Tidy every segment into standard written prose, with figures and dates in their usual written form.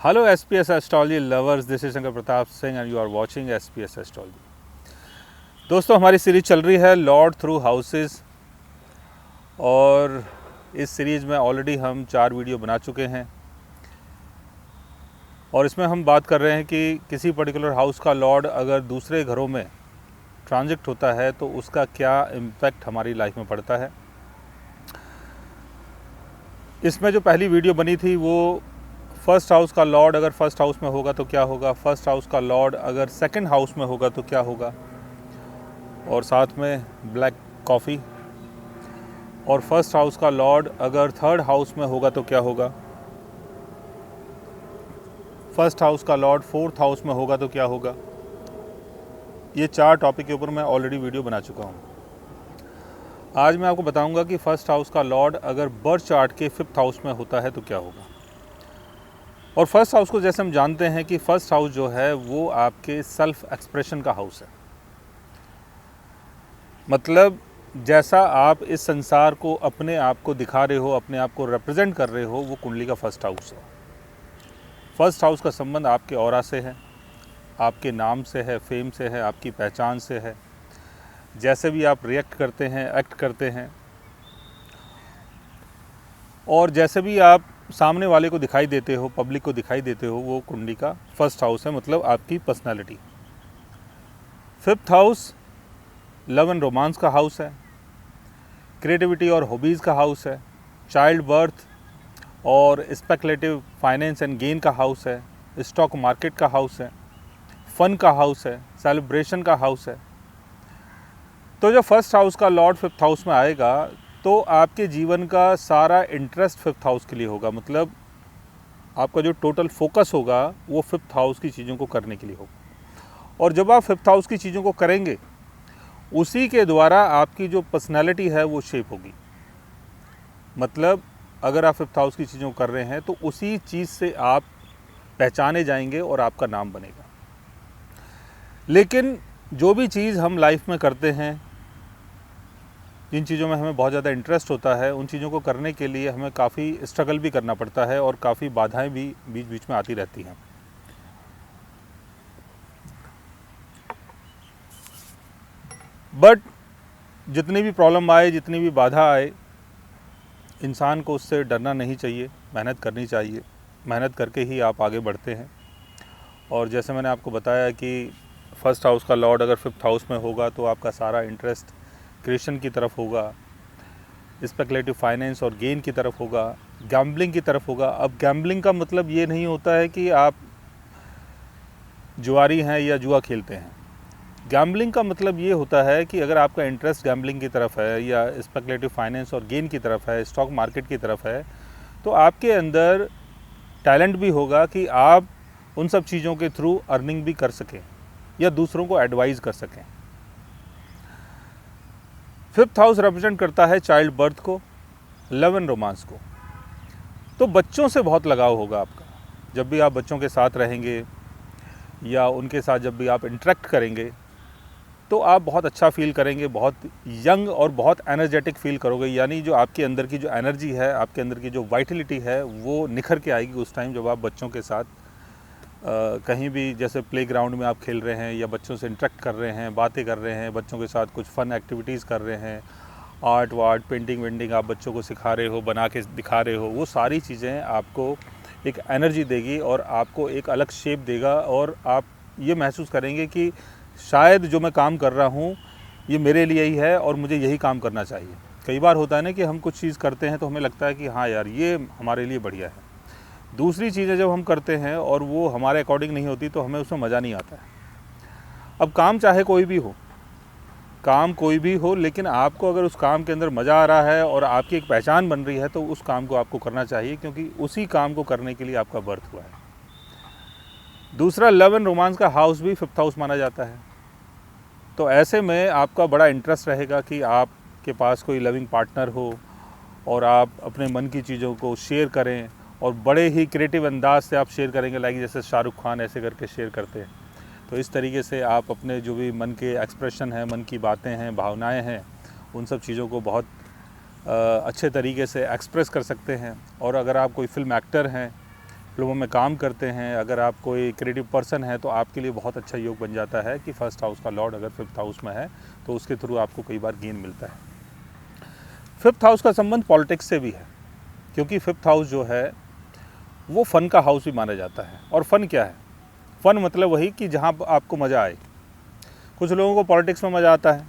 Hello SPS Astrology lovers, this is Shankar Pratap Singh and you are watching SPS Astrology। दोस्तों, हमारी series चल रही है लॉर्ड थ्रू हाउसेस और इस सीरीज़ में ऑलरेडी हम 4 वीडियो बना चुके हैं और इसमें हम बात कर रहे हैं कि किसी पर्टिकुलर हाउस का लॉर्ड अगर दूसरे घरों में ट्रांजिट होता है तो उसका क्या इम्पैक्ट हमारी लाइफ में पड़ता है। इसमें जो पहली वीडियो बनी थी वो फर्स्ट हाउस का लॉर्ड अगर फर्स्ट हाउस में होगा तो क्या होगा, फर्स्ट हाउस का लॉर्ड अगर सेकंड हाउस में होगा तो क्या होगा, और साथ में ब्लैक कॉफ़ी। और फर्स्ट हाउस का लॉर्ड अगर थर्ड हाउस में होगा तो क्या होगा, फर्स्ट हाउस का लॉर्ड फोर्थ हाउस में होगा तो क्या होगा। ये 4 टॉपिक के ऊपर मैं ऑलरेडी वीडियो बना चुका हूँ। आज मैं आपको बताऊंगा कि फर्स्ट हाउस का लॉर्ड अगर बर्थ चार्ट के 5th हाउस में होता है तो क्या होगा। और फर्स्ट हाउस को जैसे हम जानते हैं कि फर्स्ट हाउस जो है वो आपके सेल्फ एक्सप्रेशन का हाउस है। मतलब जैसा आप इस संसार को अपने आप को दिखा रहे हो, अपने आप को रिप्रेजेंट कर रहे हो, वो कुंडली का फर्स्ट हाउस है। फर्स्ट हाउस का संबंध आपके ऑरा से है, आपके नाम से है, फेम से है, आपकी पहचान से है, जैसे भी आप रिएक्ट करते हैं, एक्ट करते हैं, और जैसे भी आप सामने वाले को दिखाई देते हो, पब्लिक को दिखाई देते हो, वो कुंडली का फर्स्ट हाउस है, मतलब आपकी personality. 5th house love and romance का हाउस है, क्रिएटिविटी और हॉबीज़ का हाउस है, चाइल्ड बर्थ और स्पेकुलेटिव फाइनेंस एंड गेन का हाउस है, स्टॉक मार्केट का हाउस है, फन का हाउस है, सेलिब्रेशन का हाउस है। तो जब फर्स्ट हाउस का लॉर्ड 5th हाउस में आएगा तो आपके जीवन का सारा इंटरेस्ट 5th हाउस के लिए होगा। मतलब आपका जो टोटल फोकस होगा वो 5th हाउस की चीज़ों को करने के लिए होगा। और जब आप 5th हाउस की चीज़ों को करेंगे उसी के द्वारा आपकी जो पर्सनालिटी है वो शेप होगी। मतलब अगर आप 5th हाउस की चीज़ों को कर रहे हैं तो उसी चीज़ से आप पहचाने जाएंगे और आपका नाम बनेगा। लेकिन जो भी चीज़ हम लाइफ में करते हैं, जिन चीज़ों में हमें बहुत ज़्यादा इंटरेस्ट होता है, उन चीज़ों को करने के लिए हमें काफ़ी स्ट्रगल भी करना पड़ता है और काफ़ी बाधाएं भी बीच बीच में आती रहती हैं। बट जितनी भी प्रॉब्लम आए, जितनी भी बाधा आए, इंसान को उससे डरना नहीं चाहिए, मेहनत करनी चाहिए। मेहनत करके ही आप आगे बढ़ते हैं। और जैसे मैंने आपको बताया कि फर्स्ट हाउस का लॉर्ड अगर 5th हाउस में होगा तो आपका सारा इंटरेस्ट क्रिएशन की तरफ होगा, स्पेकुलेटिव फाइनेंस और गेन की तरफ होगा, गैम्बलिंग की तरफ होगा। अब गैम्बलिंग का मतलब ये नहीं होता है कि आप जुआरी हैं या जुआ खेलते हैं। गैम्बलिंग का मतलब ये होता है कि अगर आपका इंटरेस्ट गैम्बलिंग की तरफ है या स्पेकुलेटिव फाइनेंस और गेन की तरफ है, स्टॉक मार्केट की तरफ है, तो आपके अंदर टैलेंट भी होगा कि आप उन सब चीज़ों के थ्रू अर्निंग भी कर सकें या दूसरों को एडवाइस कर सकें। 5th हाउस रिप्रेजेंट करता है चाइल्ड बर्थ को, लव एंड रोमांस को। तो बच्चों से बहुत लगाव होगा आपका। जब भी आप बच्चों के साथ रहेंगे या उनके साथ जब भी आप इंटरेक्ट करेंगे तो आप बहुत अच्छा फील करेंगे, बहुत यंग और बहुत एनर्जेटिक फील करोगे। यानी जो आपके अंदर की जो एनर्जी है, आपके अंदर की जो वाइटलिटी है, वो निखर के आएगी उस टाइम जब आप बच्चों के साथ कहीं भी, जैसे प्लेग्राउंड में आप खेल रहे हैं या बच्चों से इंटरेक्ट कर रहे हैं, बातें कर रहे हैं, बच्चों के साथ कुछ फ़न एक्टिविटीज़ कर रहे हैं, आर्ट वार्ट, पेंटिंग वेंटिंग आप बच्चों को सिखा रहे हो, बना के दिखा रहे हो। वो सारी चीज़ें आपको एक एनर्जी देगी और आपको एक अलग शेप देगा और आप ये महसूस करेंगे कि शायद जो मैं काम कर रहा हूँ ये मेरे लिए ही है और मुझे यही काम करना चाहिए। कई बार होता है ना कि हम कुछ चीज़ करते हैं तो हमें लगता है कि हाँ यार, ये हमारे लिए बढ़िया है। दूसरी चीज़ें जब हम करते हैं और वो हमारे अकॉर्डिंग नहीं होती तो हमें उसमें मज़ा नहीं आता है। अब काम चाहे कोई भी हो, काम कोई भी हो, लेकिन आपको अगर उस काम के अंदर मज़ा आ रहा है और आपकी एक पहचान बन रही है तो उस काम को आपको करना चाहिए, क्योंकि उसी काम को करने के लिए आपका बर्थ हुआ है। दूसरा, लव एंड रोमांस का हाउस भी 5th हाउस माना जाता है। तो ऐसे में आपका बड़ा इंटरेस्ट रहेगा कि आपके पास कोई लविंग पार्टनर हो और आप अपने मन की चीज़ों को शेयर करें और बड़े ही क्रिएटिव अंदाज से आप शेयर करेंगे, लाइक जैसे शाहरुख खान ऐसे करके शेयर करते हैं। तो इस तरीके से आप अपने जो भी मन के एक्सप्रेशन हैं, मन की बातें हैं, भावनाएं हैं, उन सब चीज़ों को बहुत अच्छे तरीके से एक्सप्रेस कर सकते हैं। और अगर आप कोई फिल्म एक्टर हैं फिल्मों में काम करते हैं, अगर आप कोई क्रिएटिव पर्सन है, तो आपके लिए बहुत अच्छा योग बन जाता है कि फर्स्ट हाउस का लॉर्ड अगर 5th हाउस में है तो उसके थ्रू आपको कई बार गेन मिलता है। 5th हाउस का संबंध पॉलिटिक्स से भी है, क्योंकि 5th हाउस जो है वो फ़न का हाउस भी माना जाता है। और फ़न क्या है? फ़न मतलब वही कि जहाँ आपको मज़ा आए। कुछ लोगों को पॉलिटिक्स में मज़ा आता है,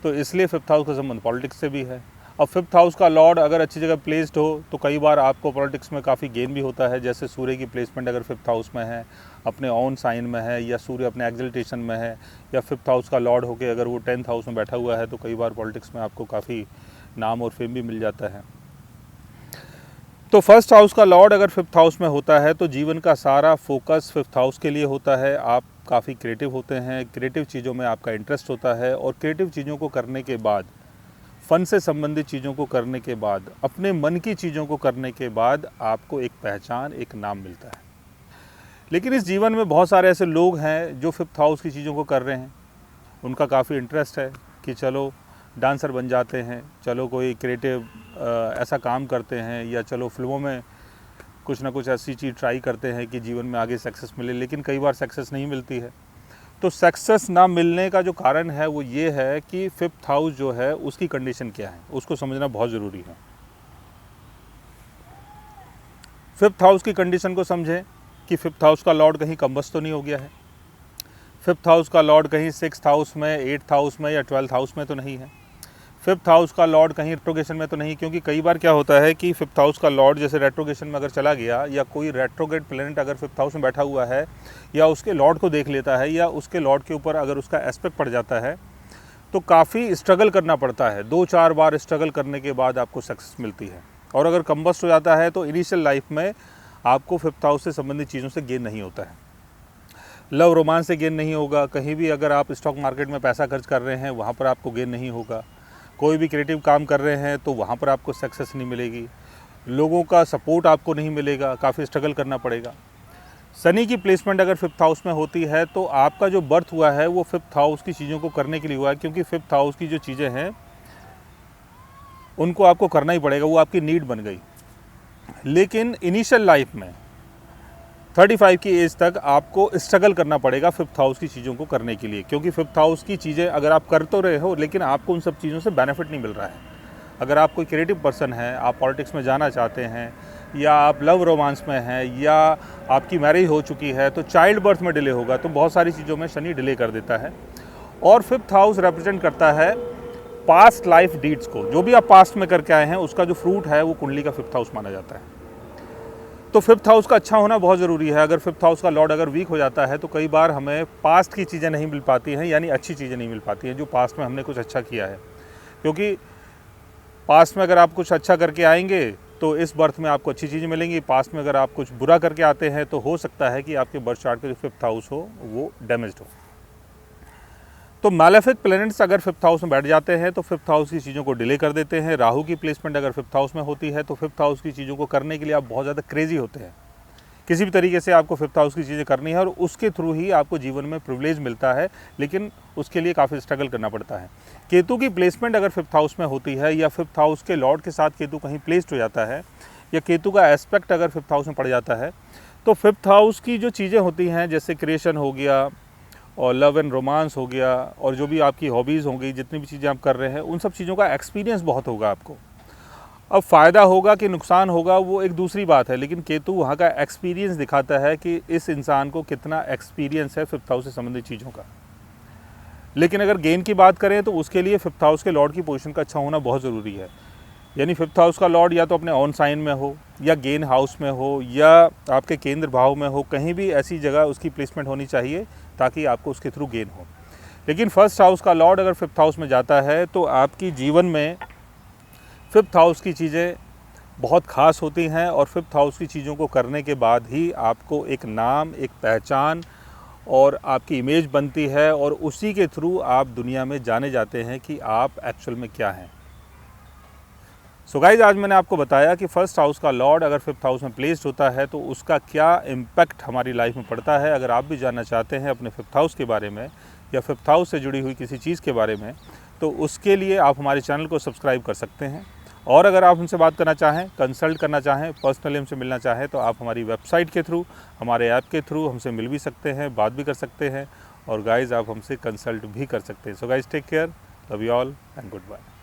तो इसलिए 5th हाउस का संबंध पॉलिटिक्स से भी है। अब 5th हाउस का लॉर्ड अगर अच्छी जगह प्लेस्ड हो तो कई बार आपको पॉलिटिक्स में काफ़ी गेन भी होता है। जैसे सूर्य की प्लेसमेंट अगर 5th हाउस में है, अपने ऑन साइन में है, या सूर्य अपने एक्सल्टेशन में है, या 5th हाउस का लॉर्ड होकर अगर वो 10th हाउस में बैठा हुआ है, तो कई बार पॉलिटिक्स में आपको काफ़ी नाम और फेम भी मिल जाता है। तो फर्स्ट हाउस का लॉर्ड अगर 5th हाउस में होता है तो जीवन का सारा फोकस 5th हाउस के लिए होता है। आप काफ़ी क्रिएटिव होते हैं, क्रिएटिव चीज़ों में आपका इंटरेस्ट होता है, और क्रिएटिव चीज़ों को करने के बाद, फ़न से संबंधित चीज़ों को करने के बाद, अपने मन की चीज़ों को करने के बाद आपको एक पहचान, एक नाम मिलता है। लेकिन इस जीवन में बहुत सारे ऐसे लोग हैं जो 5th हाउस की चीज़ों को कर रहे हैं। उनका काफ़ी इंटरेस्ट है कि चलो डांसर बन जाते हैं, चलो कोई क्रिएटिव ऐसा काम करते हैं, या चलो फिल्मों में कुछ ना कुछ ऐसी चीज़ ट्राई करते हैं कि जीवन में आगे सक्सेस मिले। लेकिन कई बार सक्सेस नहीं मिलती है। तो सक्सेस ना मिलने का जो कारण है वो ये है कि 5th हाउस जो है उसकी कंडीशन क्या है, उसको समझना बहुत ज़रूरी है। 5th हाउस की कंडीशन को समझें कि 5th हाउस का लॉर्ड कहीं कंबस्ट तो नहीं हो गया है। 5th हाउस का लॉर्ड कहीं 6th हाउस में, 8th हाउस में या 12th हाउस में तो नहीं है। 5th हाउस का लॉर्ड कहीं रेट्रोगेशन में तो नहीं, क्योंकि कई बार क्या होता है कि 5th हाउस का लॉर्ड जैसे रेट्रोगेशन में अगर चला गया, या कोई रेट्रोगेट प्लैनेट अगर 5th हाउस में बैठा हुआ है, या उसके लॉर्ड को देख लेता है, या उसके लॉर्ड के ऊपर अगर उसका एस्पेक्ट पड़ जाता है, तो काफ़ी स्ट्रगल करना पड़ता है। 2-4 बार स्ट्रगल करने के बाद आपको सक्सेस मिलती है। और अगर कंबस्ट हो जाता है तो इनिशियल लाइफ में आपको 5th हाउस से संबंधित चीज़ों से गेन नहीं होता है। लव रोमांस से गेन नहीं होगा। कहीं भी अगर आप स्टॉक मार्केट में पैसा खर्च कर रहे हैं, वहाँ पर आपको गेन नहीं होगा। कोई भी क्रिएटिव काम कर रहे हैं तो वहाँ पर आपको सक्सेस नहीं मिलेगी। लोगों का सपोर्ट आपको नहीं मिलेगा, काफ़ी स्ट्रगल करना पड़ेगा। शनि की प्लेसमेंट अगर 5th हाउस में होती है तो आपका जो बर्थ हुआ है वो 5th हाउस की चीज़ों को करने के लिए हुआ है, क्योंकि 5th हाउस की जो चीज़ें हैं उनको आपको करना ही पड़ेगा, वो आपकी नीड बन गई। लेकिन इनिशियल लाइफ में 35 की एज तक आपको स्ट्रगल करना पड़ेगा 5th हाउस की चीज़ों को करने के लिए, क्योंकि 5th हाउस की चीज़ें अगर आप कर तो रहे हो लेकिन आपको उन सब चीज़ों से बेनिफिट नहीं मिल रहा है। अगर आप कोई क्रिएटिव पर्सन है, आप पॉलिटिक्स में जाना चाहते हैं, या आप लव रोमांस में हैं, या आपकी मैरिज हो चुकी है, तो चाइल्ड बर्थ में डिले होगा। तो बहुत सारी चीज़ों में शनि डिले कर देता है। और 5th हाउस रिप्रेजेंट करता है पास्ट लाइफ डीड्स को। जो भी आप पास्ट में करके आए हैं उसका जो फ्रूट है वो कुंडली का 5th हाउस माना जाता है। तो 5th हाउस का अच्छा होना बहुत ज़रूरी है। अगर 5th हाउस का लॉर्ड अगर वीक हो जाता है तो कई बार हमें पास्ट की चीज़ें नहीं मिल पाती हैं, यानी अच्छी चीज़ें नहीं मिल पाती हैं जो पास्ट में हमने कुछ अच्छा किया है। क्योंकि पास्ट में अगर आप कुछ अच्छा करके आएंगे तो इस बर्थ में आपको अच्छी चीज़ें मिलेंगी। पास्ट में अगर आप कुछ बुरा करके आते हैं तो हो सकता है कि आपके बर्थ चार्ट का जो 5th हाउस हो वो डैमेज्ड हो। तो मैलेफिक प्लैनेट्स अगर 5th हाउस में बैठ जाते हैं तो 5th हाउस की चीज़ों को डिले कर देते हैं। राहु की प्लेसमेंट अगर 5th हाउस में होती है तो 5th हाउस की चीज़ों को करने के लिए आप बहुत ज़्यादा क्रेजी होते हैं। किसी भी तरीके से आपको 5th हाउस की चीज़ें करनी है और उसके थ्रू ही आपको जीवन में प्रिविलेज मिलता है, लेकिन उसके लिए काफ़ी स्ट्रगल करना पड़ता है। केतु की प्लेसमेंट अगर 5th हाउस में होती है, या 5th हाउस के लॉर्ड के साथ केतु कहीं प्लेस्ड हो जाता है, या केतु का एस्पेक्ट अगर 5th हाउस में पड़ जाता है, तो 5th हाउस की जो चीज़ें होती हैं जैसे क्रिएशन हो गया, और लव एंड रोमांस हो गया, और जो भी आपकी हॉबीज़ होंगी, जितनी भी चीज़ें आप कर रहे हैं, उन सब चीज़ों का एक्सपीरियंस बहुत होगा आपको। अब फ़ायदा होगा कि नुकसान होगा वो एक दूसरी बात है, लेकिन केतु वहाँ का एक्सपीरियंस दिखाता है कि इस इंसान को कितना एक्सपीरियंस है 5th हाउस से संबंधित चीज़ों का। लेकिन अगर गेन की बात करें तो उसके लिए 5th हाउस के लॉर्ड की पोजीशन का अच्छा होना बहुत ज़रूरी है। यानी 5th हाउस का लॉर्ड या तो अपने ऑन साइन में हो, या गेन हाउस में हो, या आपके केंद्र भाव में हो, कहीं भी ऐसी जगह उसकी प्लेसमेंट होनी चाहिए ताकि आपको उसके थ्रू गेन हो। लेकिन फर्स्ट हाउस का लॉर्ड अगर 5th हाउस में जाता है तो आपकी जीवन में 5th हाउस की चीज़ें बहुत ख़ास होती हैं, और 5th हाउस की चीज़ों को करने के बाद ही आपको एक नाम, एक पहचान और आपकी इमेज बनती है, और उसी के थ्रू आप दुनिया में जाने जाते हैं कि आप एक्चुअल में क्या हैं। सो गाइस, आज मैंने आपको बताया कि फर्स्ट हाउस का लॉर्ड अगर 5th हाउस में प्लेस्ड होता है तो उसका क्या इम्पैक्ट हमारी लाइफ में पड़ता है। अगर आप भी जानना चाहते हैं अपने 5th हाउस के बारे में, या 5th हाउस से जुड़ी हुई किसी चीज़ के बारे में, तो उसके लिए आप हमारे चैनल को सब्सक्राइब कर सकते हैं। और अगर आप हमसे बात करना चाहें, कंसल्ट करना चाहें, पर्सनली हमसे मिलना चाहें तो आप हमारी वेबसाइट के थ्रू, हमारे ऐप के थ्रू हमसे मिल भी सकते हैं, बात भी कर सकते हैं और गाइज़ आप हमसे कंसल्ट भी कर सकते हैं। So guys take care, love you all and good bye.